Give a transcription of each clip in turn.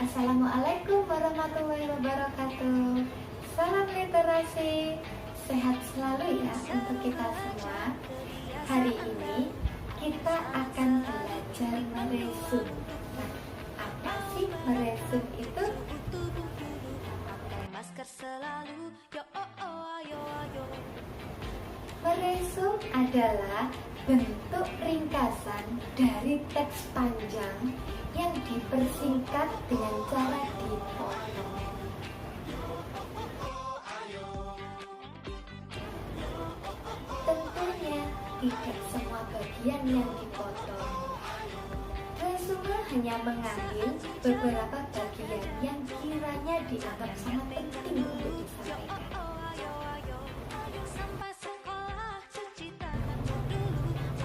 Assalamualaikum warahmatullahi wabarakatuh. Salam literasi, sehat selalu ya untuk kita semua. Hari ini kita akan belajar meresum. Nah, apa sih meresum itu? Meresum adalah bentuk ringkasan dari teks panjang yang dipersingkat dengan cara dipotong. Tentunya tidak semua bagian yang dipotong. Resume hanya mengambil beberapa bagian yang kiranya dianggap sangat penting untuk disampaikan.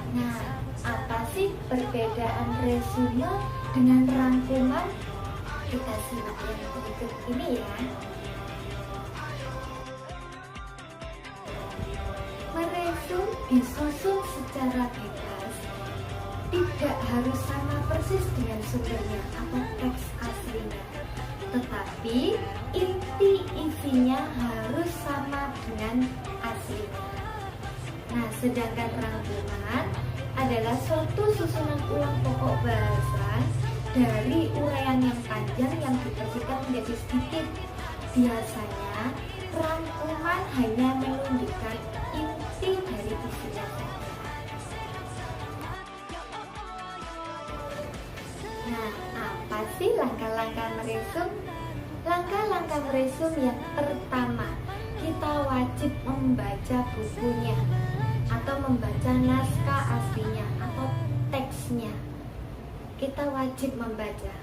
Nah, apa sih perbedaan resume dengan rangkuman? Kita simak yang berikut ini ya. Meresum disusun secara bebas, tidak harus sama persis dengan sumbernya atau teks aslinya, tetapi inti isinya harus sama dengan aslinya. Nah, sedangkan rangkuman adalah suatu susunan ulang pokok bahasan dari uraian yang panjang yang dipersingkat menjadi sedikit. Biasanya rangkuman hanya menunjukkan inti dari isinya saja. Nah, apa sih langkah-langkah meresum? Langkah-langkah meresum yang pertama, kita wajib membaca bukunya atau membaca naskah aslinya atau teksnya. Kita wajib membaca.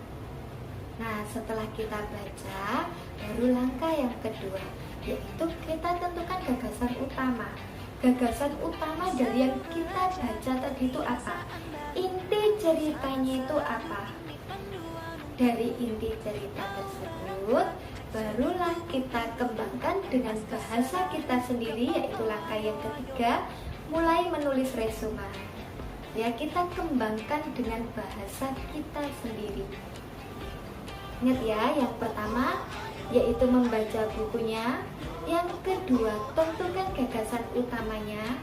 Nah, setelah kita baca, baru langkah yang kedua, yaitu kita tentukan gagasan utama. Gagasan utama dari yang kita baca tadi itu apa? Inti ceritanya itu apa? Dari inti cerita tersebut, barulah kita kembangkan dengan bahasa kita sendiri, yaitu langkah yang ketiga, mulai menulis resume. Ya, kita kembangkan dengan bahasa kita sendiri. Ingat ya, yang pertama yaitu membaca bukunya, yang kedua tentukan gagasan utamanya,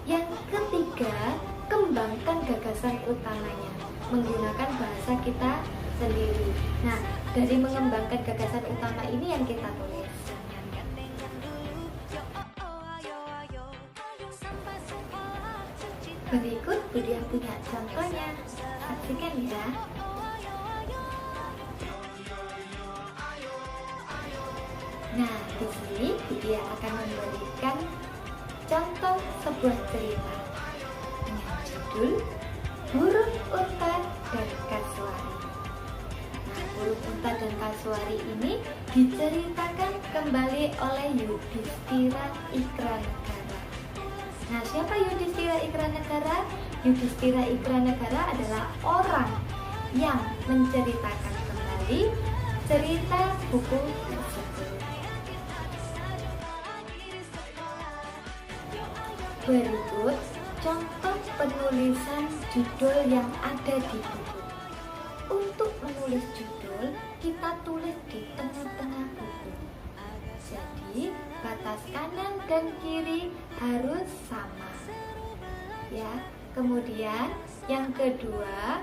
yang ketiga kembangkan gagasan utamanya menggunakan bahasa kita sendiri. Nah, dari mengembangkan gagasan utama ini yang kita tulis. Berikut Budia punya contohnya, saksikan ya. Nah, di sini Budia akan memberikan contoh sebuah cerita dengan judul Burung Unta dan Kasuari. Nah, Burung Unta dan Kasuari ini diceritakan kembali oleh Yudhistira Ikranegara. Nah, siapa Yudhistira Ikranegara? Yudhistira Ikranegara adalah orang yang menceritakan kembali cerita buku tersebut. Berikut contoh penulisan judul yang ada di buku. Untuk menulis judul, kita tulis di tengah-tengah buku. Jadi, batas kanan dan kiri harus sama. Ya, kemudian yang kedua,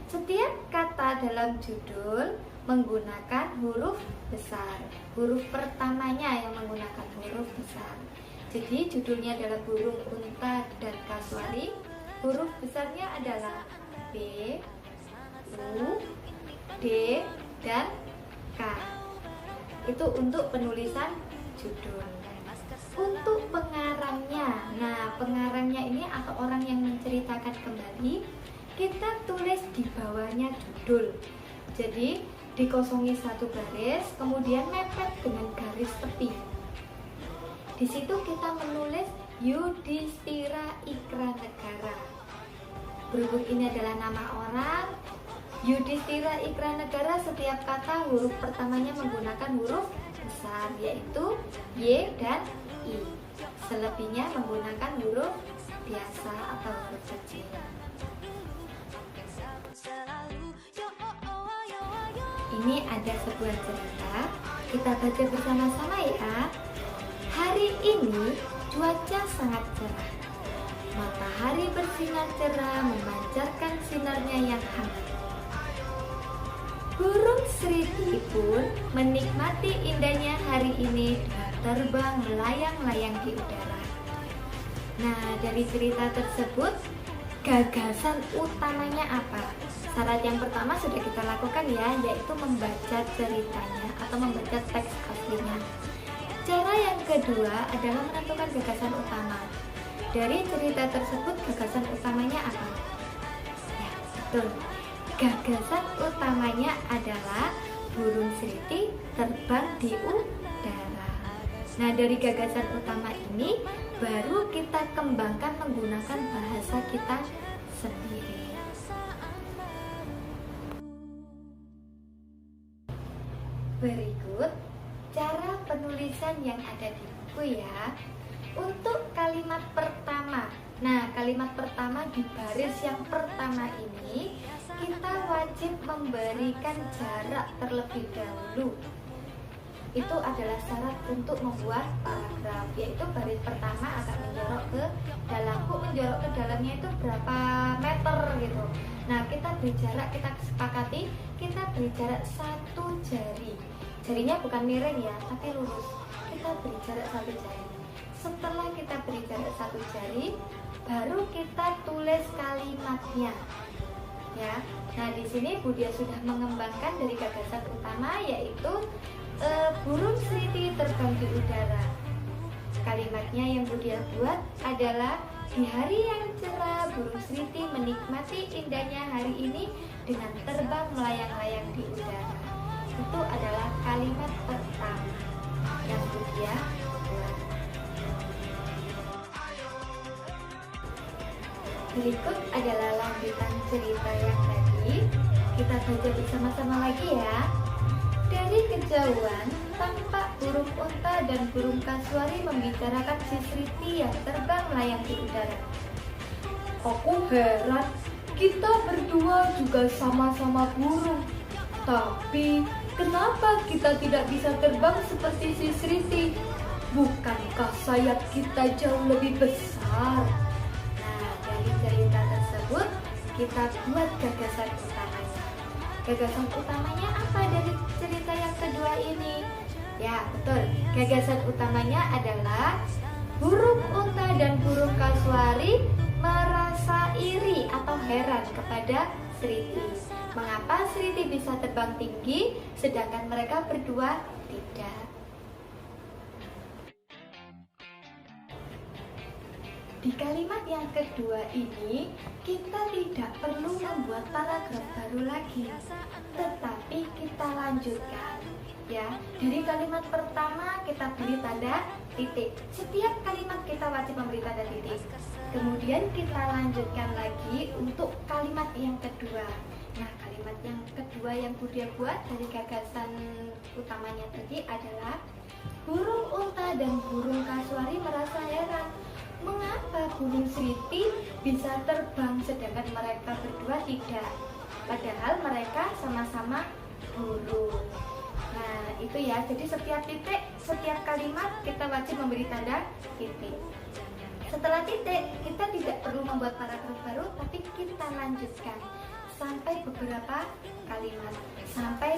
setiap kata dalam judul menggunakan huruf besar. Huruf pertamanya yang menggunakan huruf besar. Jadi judulnya adalah Burung Unta dan Kasuari. Huruf besarnya adalah B, U, D, dan K. Itu untuk penulisan judul. Untuk pengarangnya, nah pengarangnya ini atau orang yang menceritakan kembali, kita tulis di bawahnya judul. Jadi dikosongi satu garis, kemudian mepet dengan garis tepi. Di situ kita menulis Yudhistira Ikranegara. Berhubung ini adalah nama orang, Yudhistira Ikranegara, setiap kata huruf pertamanya menggunakan huruf besar, yaitu Y dan I. Selebihnya menggunakan huruf biasa atau huruf kecil. ini ada sebuah cerita. Kita baca bersama-sama ya. Hari ini cuaca sangat cerah. Matahari bersinar cerah memancarkan sinarnya yang hangat. Burung Sriti pun menikmati indahnya hari ini dengan terbang melayang-layang di udara. Nah, dari cerita tersebut, gagasan utamanya apa? Syarat yang pertama sudah kita lakukan ya, yaitu membaca ceritanya atau membaca teks aslinya. Cara yang kedua adalah menentukan gagasan utama. Dari cerita tersebut, gagasan utamanya apa? Ya, betul. Gagasan utamanya adalah burung Sriti terbang di udara. Nah, dari gagasan utama ini baru kita kembangkan menggunakan bahasa kita sendiri. Berikut cara penulisan yang ada di buku ya. Untuk kalimat pertama, nah kalimat pertama di baris yang pertama ini kita wajib memberikan jarak terlebih dahulu. Itu adalah syarat untuk membuat paragraf, yaitu baris pertama agak menjorok ke dalam. Menjorok ke dalamnya itu berapa meter gitu. Nah, kita beri jarak, kita sepakati kita beri jarak 1 jari. Jarinya bukan miring ya, tapi lurus. Kita beri jarak 1 jari. Setelah kita beri jarak 1 jari, baru kita tulis kalimatnya. Ya, nah di sini Budia sudah mengembangkan dari gagasan utama, yaitu burung Sriti terbang di udara. Kalimatnya yang Budia buat adalah di hari yang cerah burung Sriti menikmati indahnya hari ini dengan terbang melayang-layang di udara. Itu adalah kalimat pertama yang Budia buat. Berikut adalah lanjutan cerita yang tadi. Kita baca bersama-sama lagi ya. Dari kejauhan, tampak burung unta dan burung kasuari membicarakan si Sriti yang terbang melayang di udara. Aku heran, kita berdua juga sama-sama burung. Tapi, kenapa kita tidak bisa terbang seperti si Sriti? Bukankah sayap kita jauh lebih besar? Dari cerita tersebut kita buat gagasan utamanya. Gagasan utamanya apa dari cerita yang kedua ini? Ya betul, gagasan utamanya adalah burung unta dan burung kasuari merasa iri atau heran kepada Sriti. Mengapa Sriti bisa terbang tinggi sedangkan mereka berdua tidak? Di kalimat yang kedua ini, kita tidak perlu membuat paragraf baru lagi, tetapi kita lanjutkan. Ya, dari kalimat pertama kita beri tanda titik. Setiap kalimat kita wajib memberi tanda titik. Kemudian kita lanjutkan lagi untuk kalimat yang kedua. Nah, kalimat yang kedua yang Budia buat dari gagasan utamanya tadi adalah burung unta dan burung kasuari merasa heran. Mengapa burung Sriti bisa terbang sedangkan mereka berdua tidak? Padahal mereka sama-sama burung. Nah, itu ya. Jadi setiap titik, setiap kalimat kita wajib memberi tanda titik. Setelah titik, kita tidak perlu membuat paragraf baru, tapi kita lanjutkan sampai beberapa kalimat, sampai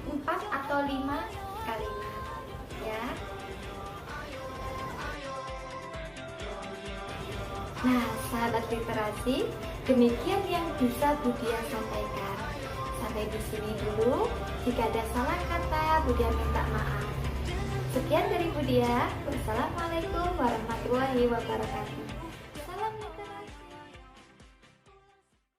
4 atau 5 kalimat. Ya. Nah, sahabat literasi, demikian yang bisa Budia sampaikan. Sampai di sini dulu. Jika ada salah kata, Budia minta maaf. Sekian dari Budia. Wassalamualaikum warahmatullahi wabarakatuh.